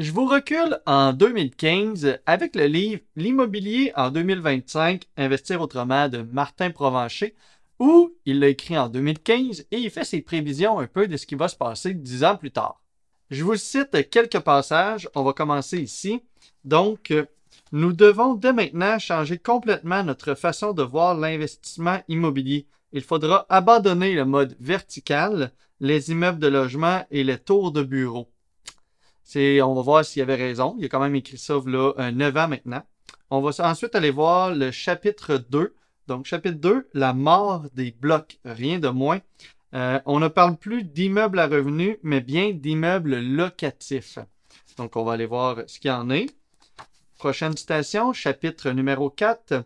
Je vous recule en 2015 avec le livre L'immobilier en 2025, Investir autrement de Martin Provencher, où il l'a écrit en 2015 et il fait ses prévisions un peu de ce qui va se passer 10 ans plus tard. Je vous cite quelques passages, on va commencer ici. Donc, nous devons dès maintenant changer complètement notre façon de voir l'investissement immobilier. Il faudra abandonner le mode vertical, les immeubles de logement et les tours de bureaux. On va voir s'il avait raison. Il a quand même écrit ça là 9 ans maintenant. On va ensuite aller voir le chapitre 2. Donc, chapitre 2, la mort des blocs, rien de moins. On ne parle plus d'immeubles à revenus, mais bien d'immeubles locatifs. Donc, on va aller voir ce qu'il y en est. Prochaine citation, chapitre numéro 4,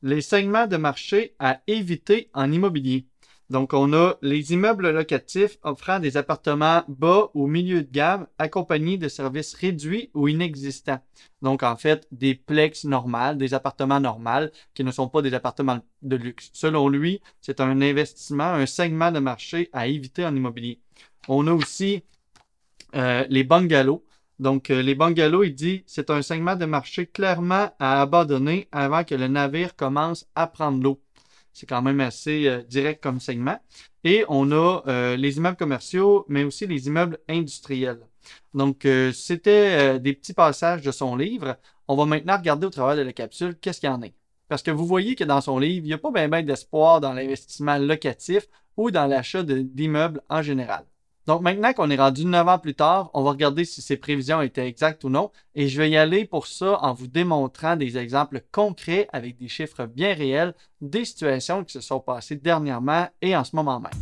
les segments de marché à éviter en immobilier. Donc, on a les immeubles locatifs offrant des appartements bas ou milieu de gamme accompagnés de services réduits ou inexistants. Donc, en fait, des plex normales, des appartements normaux qui ne sont pas des appartements de luxe. Selon lui, c'est un investissement, un segment de marché à éviter en immobilier. On a aussi les bungalows. Donc, les bungalows, il dit, c'est un segment de marché clairement à abandonner avant que le navire commence à prendre l'eau. C'est quand même assez direct comme segment. Et on a les immeubles commerciaux, mais aussi les immeubles industriels. Donc, c'était des petits passages de son livre. On va maintenant regarder au travers de la capsule qu'est-ce qu'il y en a. Parce que vous voyez que dans son livre, il n'y a pas bien d'espoir dans l'investissement locatif ou dans l'achat d'immeubles en général. Donc, maintenant qu'on est rendu 9 ans plus tard, on va regarder si ces prévisions étaient exactes ou non. Et je vais y aller pour ça en vous démontrant des exemples concrets avec des chiffres bien réels, des situations qui se sont passées dernièrement et en ce moment même.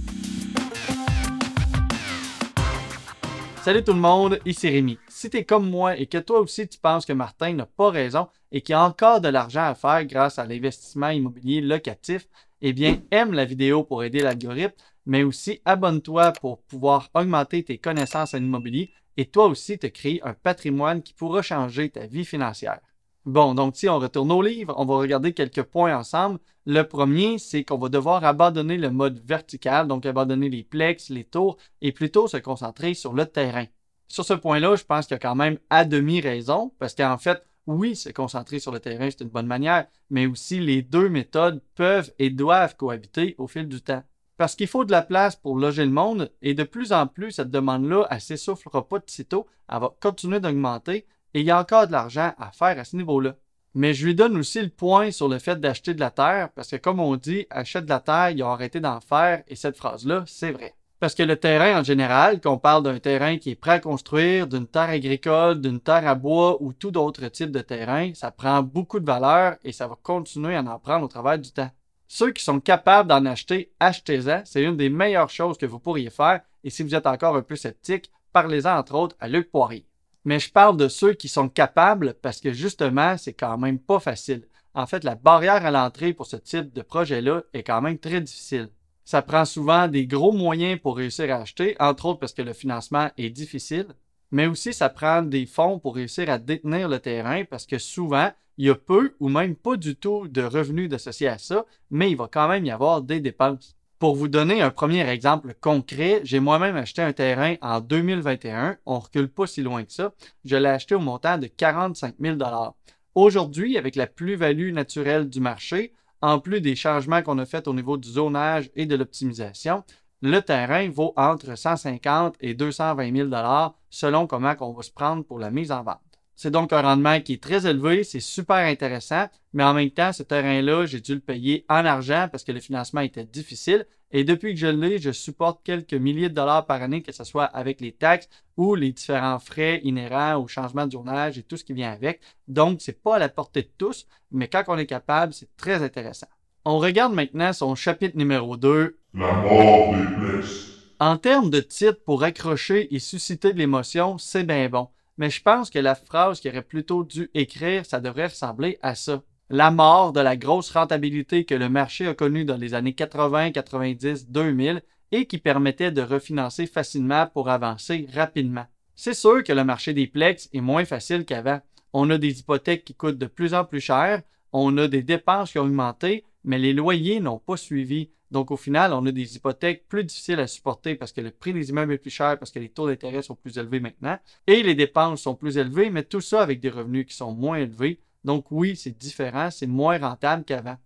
Salut tout le monde, ici Rémi. Si tu es comme moi et que toi aussi tu penses que Martin n'a pas raison et qu'il y a encore de l'argent à faire grâce à l'investissement immobilier locatif, eh bien, aime la vidéo pour aider l'algorithme, mais aussi abonne-toi pour pouvoir augmenter tes connaissances en immobilier et toi aussi te créer un patrimoine qui pourra changer ta vie financière. Bon, donc si on retourne au livre, on va regarder quelques points ensemble. Le premier, c'est qu'on va devoir abandonner le mode vertical, donc abandonner les plex, les tours, et plutôt se concentrer sur le terrain. Sur ce point-là, je pense qu'il y a quand même à demi raison, parce qu'en fait, oui, se concentrer sur le terrain, c'est une bonne manière, mais aussi les deux méthodes peuvent et doivent cohabiter au fil du temps. Parce qu'il faut de la place pour loger le monde, et de plus en plus, cette demande-là, elle ne s'essoufflera pas de sitôt, elle va continuer d'augmenter, et il y a encore de l'argent à faire à ce niveau-là. Mais je lui donne aussi le point sur le fait d'acheter de la terre, parce que comme on dit, achète de la terre, ils ont arrêté d'en faire, et cette phrase-là, c'est vrai. Parce que le terrain en général, qu'on parle d'un terrain qui est prêt à construire, d'une terre agricole, d'une terre à bois ou tout autre type de terrain, ça prend beaucoup de valeur et ça va continuer à en prendre au travers du temps. Ceux qui sont capables d'en acheter, achetez-en. C'est une des meilleures choses que vous pourriez faire. Et si vous êtes encore un peu sceptique, parlez-en entre autres à Luc Poirier. Mais je parle de ceux qui sont capables parce que justement, c'est quand même pas facile. En fait, la barrière à l'entrée pour ce type de projet-là est quand même très difficile. Ça prend souvent des gros moyens pour réussir à acheter, entre autres parce que le financement est difficile, mais aussi ça prend des fonds pour réussir à détenir le terrain parce que souvent, il y a peu ou même pas du tout de revenus associés à ça, mais il va quand même y avoir des dépenses. Pour vous donner un premier exemple concret, j'ai moi-même acheté un terrain en 2021, on ne recule pas si loin que ça, je l'ai acheté au montant de 45 000 $. Aujourd'hui, avec la plus-value naturelle du marché, en plus des changements qu'on a faits au niveau du zonage et de l'optimisation, le terrain vaut entre 150 et 220 000 $ selon comment on va se prendre pour la mise en vente. C'est donc un rendement qui est très élevé, c'est super intéressant, mais en même temps, ce terrain-là, j'ai dû le payer en argent parce que le financement était difficile. Et depuis que je l'ai, je supporte quelques milliers de dollars par année, que ce soit avec les taxes ou les différents frais inhérents au changement de zonage et tout ce qui vient avec. Donc, c'est pas à la portée de tous, mais quand on est capable, c'est très intéressant. On regarde maintenant son chapitre numéro 2. La mort des plex. En termes de titre pour accrocher et susciter de l'émotion, c'est bien bon. Mais je pense que la phrase qu'il aurait plutôt dû écrire, ça devrait ressembler à ça. La mort de la grosse rentabilité que le marché a connue dans les années 80, 90, 2000 et qui permettait de refinancer facilement pour avancer rapidement. C'est sûr que le marché des plex est moins facile qu'avant. On a des hypothèques qui coûtent de plus en plus cher, on a des dépenses qui ont augmenté, mais les loyers n'ont pas suivi. Donc, au final, on a des hypothèques plus difficiles à supporter parce que le prix des immeubles est plus cher, parce que les taux d'intérêt sont plus élevés maintenant, et les dépenses sont plus élevées, mais tout ça avec des revenus qui sont moins élevés. Donc oui, c'est différent, c'est moins rentable qu'avant.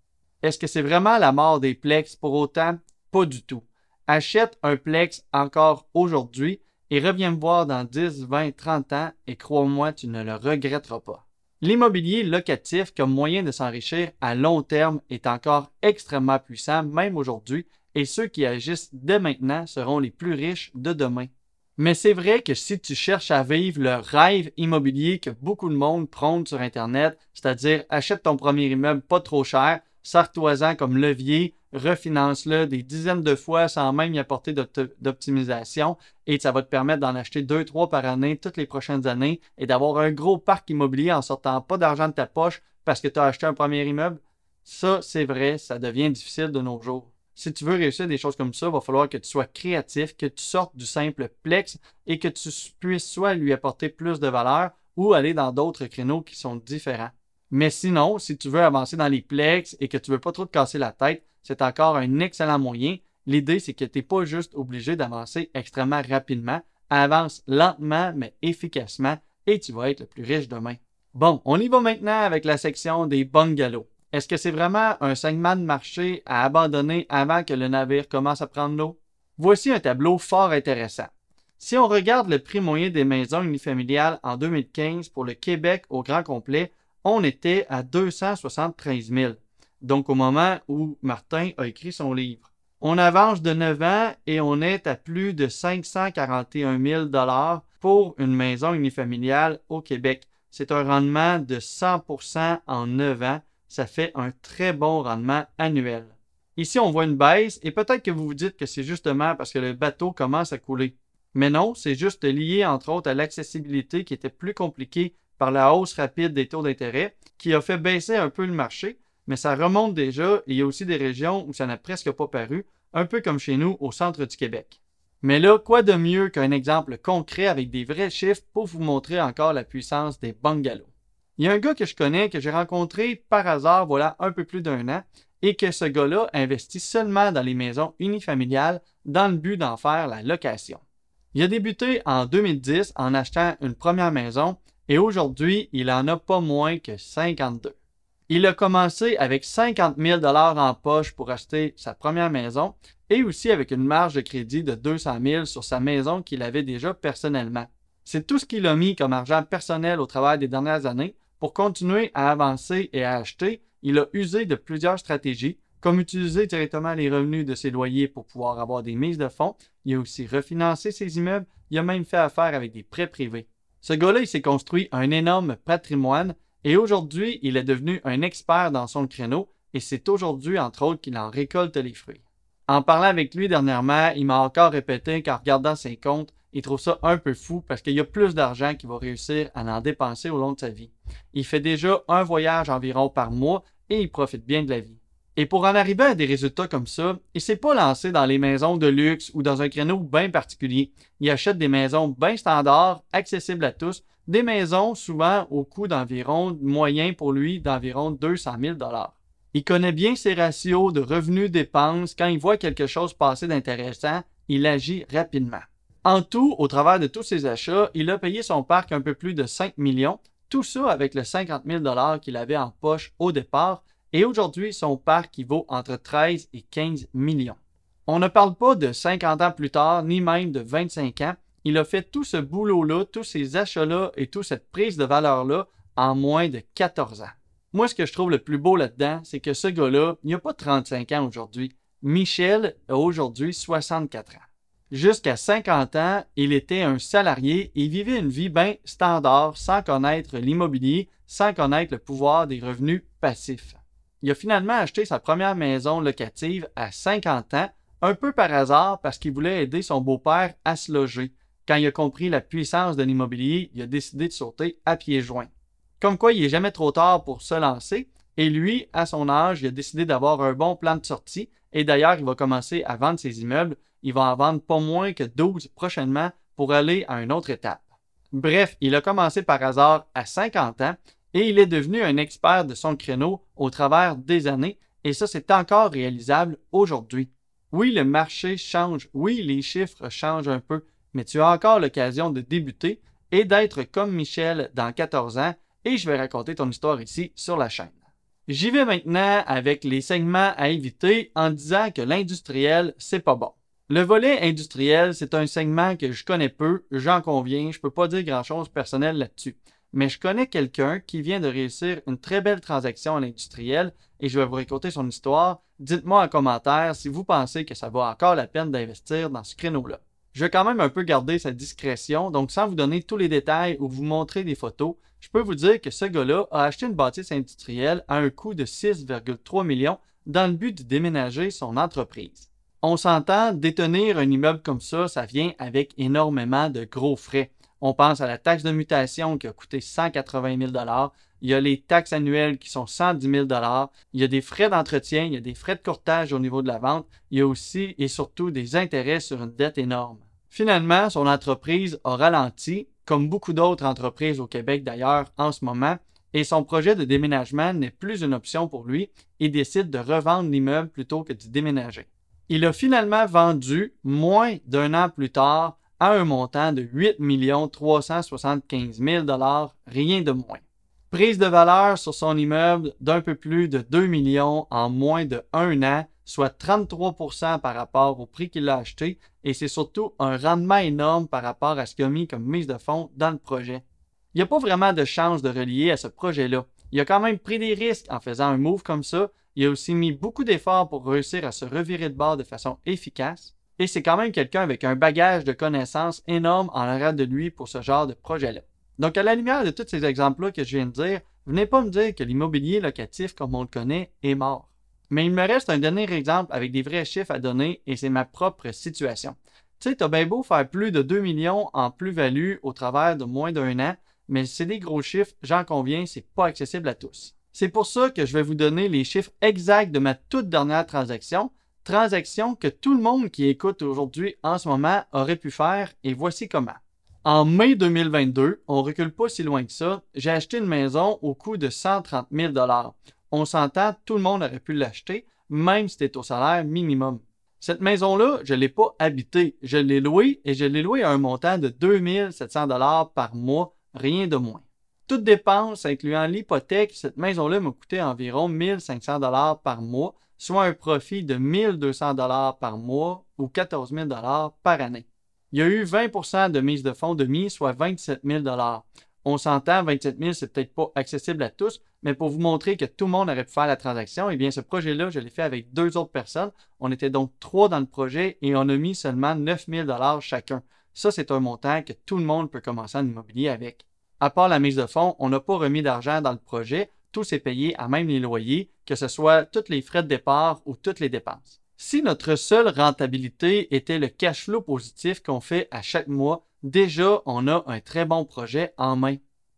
Est-ce que c'est vraiment la mort des plex pour autant? Pas du tout. Achète un plex encore aujourd'hui et reviens me voir dans 10, 20, 30 ans et crois-moi, tu ne le regretteras pas. L'immobilier locatif comme moyen de s'enrichir à long terme est encore extrêmement puissant, même aujourd'hui, et ceux qui agissent dès maintenant seront les plus riches de demain. Mais c'est vrai que si tu cherches à vivre le rêve immobilier que beaucoup de monde prône sur Internet, c'est-à-dire achète ton premier immeuble pas trop cher, sers-toi-en comme levier, refinance-le des dizaines de fois sans même y apporter d'optimisation et ça va te permettre d'en acheter 2-3 par année toutes les prochaines années et d'avoir un gros parc immobilier en sortant pas d'argent de ta poche parce que tu as acheté un premier immeuble. Ça, c'est vrai, ça devient difficile de nos jours. Si tu veux réussir des choses comme ça, il va falloir que tu sois créatif, que tu sortes du simple plex et que tu puisses soit lui apporter plus de valeur ou aller dans d'autres créneaux qui sont différents. Mais sinon, si tu veux avancer dans les plex et que tu ne veux pas trop te casser la tête, c'est encore un excellent moyen. L'idée, c'est que tu n'es pas juste obligé d'avancer extrêmement rapidement. Avance lentement mais efficacement et tu vas être le plus riche demain. Bon, on y va maintenant avec la section des bungalows. Est-ce que c'est vraiment un segment de marché à abandonner avant que le navire commence à prendre l'eau? Voici un tableau fort intéressant. Si on regarde le prix moyen des maisons unifamiliales en 2015 pour le Québec au grand complet, on était à 273 000. Donc au moment où Martin a écrit son livre. On avance de 9 ans et on est à plus de 541 000 $ pour une maison unifamiliale au Québec. C'est un rendement de 100% en 9 ans. Ça fait un très bon rendement annuel. Ici, on voit une baisse et peut-être que vous vous dites que c'est justement parce que le bateau commence à couler. Mais non, c'est juste lié entre autres à l'accessibilité qui était plus compliquée par la hausse rapide des taux d'intérêt qui a fait baisser un peu le marché, mais ça remonte déjà et il y a aussi des régions où ça n'a presque pas paru, un peu comme chez nous au centre du Québec. Mais là, quoi de mieux qu'un exemple concret avec des vrais chiffres pour vous montrer encore la puissance des bungalows. Il y a un gars que je connais, que j'ai rencontré par hasard voilà un peu plus d'un an, et que ce gars-là investit seulement dans les maisons unifamiliales dans le but d'en faire la location. Il a débuté en 2010 en achetant une première maison et aujourd'hui, il en a pas moins que 52. Il a commencé avec 50 000 $ en poche pour acheter sa première maison et aussi avec une marge de crédit de 200 000 sur sa maison qu'il avait déjà personnellement. C'est tout ce qu'il a mis comme argent personnel au travers des dernières années. Pour continuer à avancer et à acheter, il a usé de plusieurs stratégies, comme utiliser directement les revenus de ses loyers pour pouvoir avoir des mises de fonds. Il a aussi refinancé ses immeubles. Il a même fait affaire avec des prêts privés. Ce gars-là, il s'est construit un énorme patrimoine et aujourd'hui, il est devenu un expert dans son créneau et c'est aujourd'hui, entre autres, qu'il en récolte les fruits. En parlant avec lui dernièrement, il m'a encore répété qu'en regardant ses comptes, il trouve ça un peu fou parce qu'il y a plus d'argent qu'il va réussir à en dépenser au long de sa vie. Il fait déjà un voyage environ par mois et il profite bien de la vie. Et pour en arriver à des résultats comme ça, il ne s'est pas lancé dans les maisons de luxe ou dans un créneau bien particulier. Il achète des maisons bien standards, accessibles à tous, des maisons souvent au coût d'environ moyen pour lui d'environ 200 000 $. Il connaît bien ses ratios de revenus-dépenses. Quand il voit quelque chose passer d'intéressant, il agit rapidement. En tout, au travers de tous ses achats, il a payé son parc un peu plus de 5 millions, tout ça avec le 50 000 $ qu'il avait en poche au départ, et aujourd'hui, son parc il vaut entre 13 et 15 millions. On ne parle pas de 50 ans plus tard, ni même de 25 ans. Il a fait tout ce boulot-là, tous ces achats-là et toute cette prise de valeur-là en moins de 14 ans. Moi, ce que je trouve le plus beau là-dedans, c'est que ce gars-là, il n'a pas 35 ans aujourd'hui. Michel a aujourd'hui 64 ans. Jusqu'à 50 ans, il était un salarié et vivait une vie bien standard sans connaître l'immobilier, sans connaître le pouvoir des revenus passifs. Il a finalement acheté sa première maison locative à 50 ans, un peu par hasard parce qu'il voulait aider son beau-père à se loger. Quand il a compris la puissance de l'immobilier, il a décidé de sauter à pieds joints. Comme quoi, il n'est jamais trop tard pour se lancer et lui, à son âge, il a décidé d'avoir un bon plan de sortie et d'ailleurs, il va commencer à vendre ses immeubles. Il va en vendre pas moins que 12 prochainement pour aller à une autre étape. Bref, il a commencé par hasard à 50 ans et il est devenu un expert de son créneau au travers des années et ça, c'est encore réalisable aujourd'hui. Oui, le marché change, oui, les chiffres changent un peu, mais tu as encore l'occasion de débuter et d'être comme Michel dans 14 ans, et je vais raconter ton histoire ici sur la chaîne. J'y vais maintenant avec les segments à éviter en disant que l'industriel, c'est pas bon. Le volet industriel, c'est un segment que je connais peu, j'en conviens, je peux pas dire grand-chose personnel là-dessus. Mais je connais quelqu'un qui vient de réussir une très belle transaction à l'industriel et je vais vous raconter son histoire. Dites-moi en commentaire si vous pensez que ça vaut encore la peine d'investir dans ce créneau-là. Je vais quand même un peu garder sa discrétion, donc sans vous donner tous les détails ou vous montrer des photos, je peux vous dire que ce gars-là a acheté une bâtisse industrielle à un coût de 6,3 millions dans le but de déménager son entreprise. On s'entend, détenir un immeuble comme ça vient avec énormément de gros frais. On pense à la taxe de mutation qui a coûté 180 000 $, il y a les taxes annuelles qui sont 110 000 $, il y a des frais d'entretien, il y a des frais de courtage au niveau de la vente, il y a aussi et surtout des intérêts sur une dette énorme. Finalement, son entreprise a ralenti, comme beaucoup d'autres entreprises au Québec d'ailleurs en ce moment, et son projet de déménagement n'est plus une option pour lui et décide de revendre l'immeuble plutôt que de déménager. Il a finalement vendu, moins d'un an plus tard, à un montant de 8 375 000 $, rien de moins. Prise de valeur sur son immeuble d'un peu plus de 2 millions en moins de 1 an, soit 33% par rapport au prix qu'il a acheté, et c'est surtout un rendement énorme par rapport à ce qu'il a mis comme mise de fonds dans le projet. Il n'y a pas vraiment de chance de relier à ce projet-là. Il a quand même pris des risques en faisant un move comme ça. Il a aussi mis beaucoup d'efforts pour réussir à se revirer de bord de façon efficace. Et c'est quand même quelqu'un avec un bagage de connaissances énorme en arrière de lui pour ce genre de projet-là. Donc, à la lumière de tous ces exemples-là que je viens de dire, venez pas me dire que l'immobilier locatif, comme on le connaît, est mort. Mais il me reste un dernier exemple avec des vrais chiffres à donner et c'est ma propre situation. Tu sais, t'as bien beau faire plus de 2 millions en plus-value au travers de moins d'un an, mais c'est des gros chiffres, j'en conviens, c'est pas accessible à tous. C'est pour ça que je vais vous donner les chiffres exacts de ma toute dernière transaction que tout le monde qui écoute aujourd'hui en ce moment aurait pu faire et voici comment. En mai 2022, on recule pas si loin que ça, j'ai acheté une maison au coût de 130 000 $. On s'entend, tout le monde aurait pu l'acheter, même si c'était au salaire minimum. Cette maison-là, je ne l'ai pas habitée, je l'ai louée et je l'ai louée à un montant de 2 700 $ par mois, rien de moins. Toutes dépenses, incluant l'hypothèque, cette maison-là m'a coûté environ 1 500 $ par mois, soit un profit de 1 200 $ par mois ou 14 000 $ par année. Il y a eu 20% de mise de fonds de mis, soit 27 000 $. On s'entend, 27 000, c'est peut-être pas accessible à tous, mais pour vous montrer que tout le monde aurait pu faire la transaction, eh bien, ce projet-là, je l'ai fait avec 2 autres personnes. On était donc 3 dans le projet et on a mis seulement 9 000 $ chacun. Ça, c'est un montant que tout le monde peut commencer en immobilier avec. À part la mise de fonds, on n'a pas remis d'argent dans le projet. Tout s'est payé à même les loyers, que ce soit tous les frais de départ ou toutes les dépenses. Si notre seule rentabilité était le cash flow positif qu'on fait à chaque mois, déjà, on a un très bon projet en main.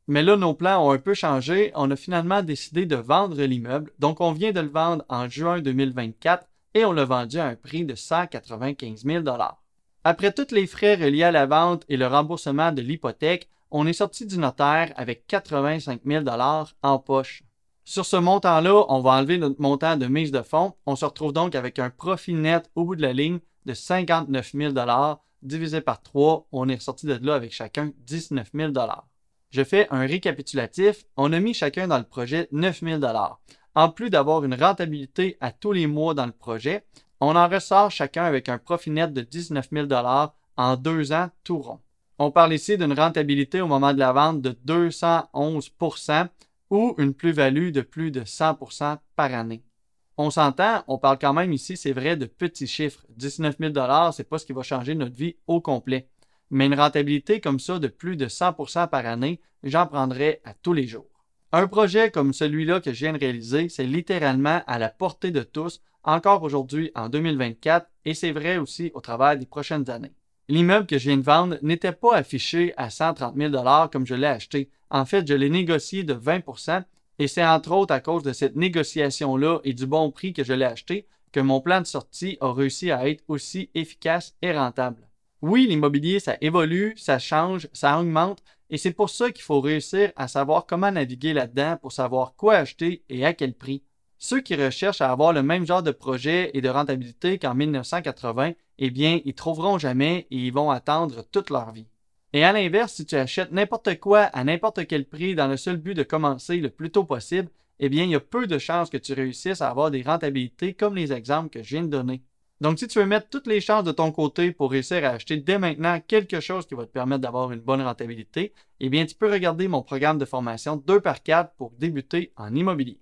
Mais là, nos plans ont un peu changé. On a finalement décidé de vendre l'immeuble. Donc, on vient de le vendre en juin 2024 et on l'a vendu à un prix de 195 000 $. Après tous les frais reliés à la vente et le remboursement de l'hypothèque, on est sorti du notaire avec 85 000 $ en poche. Sur ce montant-là, on va enlever notre montant de mise de fonds. On se retrouve donc avec un profit net au bout de la ligne de 59 000 $ divisé par 3. On est ressorti de là avec chacun 19 000 $. Je fais un récapitulatif. On a mis chacun dans le projet 9 000 $. En plus d'avoir une rentabilité à tous les mois dans le projet, on en ressort chacun avec un profit net de 19 000 $ en 2 ans tout rond. On parle ici d'une rentabilité au moment de la vente de 211% ou une plus-value de plus de 100% par année. On s'entend, on parle quand même ici, c'est vrai, de petits chiffres. 19 000 $, c'est pas ce qui va changer notre vie au complet. Mais une rentabilité comme ça de plus de 100% par année, j'en prendrais à tous les jours. Un projet comme celui-là que je viens de réaliser, c'est littéralement à la portée de tous, encore aujourd'hui en 2024, et c'est vrai aussi au travers des prochaines années. L'immeuble que je viens de vendre n'était pas affiché à 130 000 $ comme je l'ai acheté. En fait, je l'ai négocié de 20% et c'est entre autres à cause de cette négociation-là et du bon prix que je l'ai acheté que mon plan de sortie a réussi à être aussi efficace et rentable. Oui, l'immobilier, ça évolue, ça change, ça augmente et c'est pour ça qu'il faut réussir à savoir comment naviguer là-dedans pour savoir quoi acheter et à quel prix. Ceux qui recherchent à avoir le même genre de projet et de rentabilité qu'en 1980, eh bien, ils trouveront jamais et ils vont attendre toute leur vie. Et à l'inverse, si tu achètes n'importe quoi à n'importe quel prix dans le seul but de commencer le plus tôt possible, eh bien, il y a peu de chances que tu réussisses à avoir des rentabilités comme les exemples que je viens de donner. Donc, si tu veux mettre toutes les chances de ton côté pour réussir à acheter dès maintenant quelque chose qui va te permettre d'avoir une bonne rentabilité, eh bien, tu peux regarder mon programme de formation 2x4 pour débuter en immobilier.